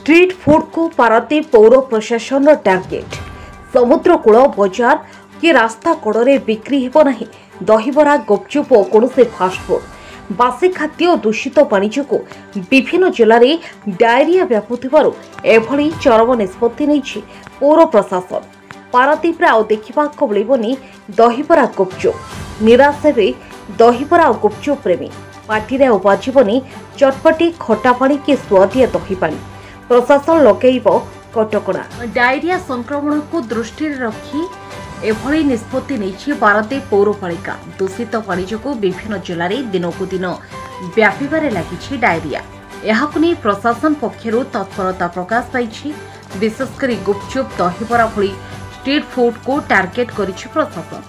Street food को पारादीप पौर प्रशासन target समुद्रकूल बजार कि रास्ता कड़े बिक्री हेब नहीं दहीबरा गुपचुप और कौन फास्टफुड बासी खाद्य और दूषित पानी जो विभिन्न जिले में डायरिया व्यापुवर एभली चरम निष्पत्ति नहीं पौर प्रशासन। पारादीप आउ देखा मिलनी दहीबरा गुपचुप निराश हे दहीबरा और गुपचुप प्रेमी पार्टी आउ बाजबनी चटपटी खटा पानी कि सुआदिया दही पानी। प्रशासन लगेब कटकणा। डायरिया संक्रमण को दृष्टि रखी एभली निष्पत्ति नहीं पारादीप पौरपालिका। दूषित पानी जो विभिन्न जिले में दिनकू दिन व्यापार लगी डायरिया। यहाकु नहीं प्रशासन पक्षर तत्परता प्रकाश पाई। विशेषकर गुपचुप दहीबरा भली स्ट्रीट फूड को टार्गेट करिछि प्रशासन।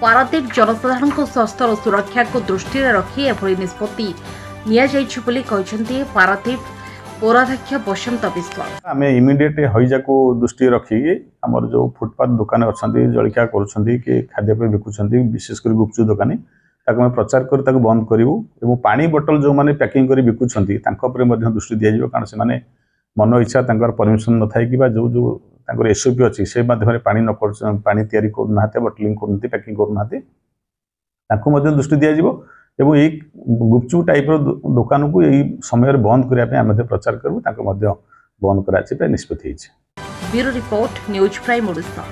पारादीप जनसाधारण स्वास्थ्य और सुरक्षा को दृष्टि रखी एभली निष्पत्ति निया जाइछि बोली कहछन्ती पारादीप पौराध्यक्ष बसंत विश्वास। आम इमिडिएट हईजा को दृष्टि रखिकी आमर जो फुटपाथ दुकान अच्छा जलिया कर खाद्य बिकुंट विशेषकर गुपचुप दुकानी प्रचार कर बंद करूँ। पानी बोतल जो मैंने पैकिंग कर बिकुंट दृष्टि दिज्व कारण से मन इच्छा परमिशन न थाई कि जो जो एसओपी अच्छी से माध्यम पानी न पानी तैयारी करना बटलिंग कर पैकिंग करना दृष्टि दिज्व। एवं यही गुपचुप टाइप दुकान को यही समय बंद करने प्रचार करूँ बंद कर निष्पत्ति। Bureau report news prime Odisha.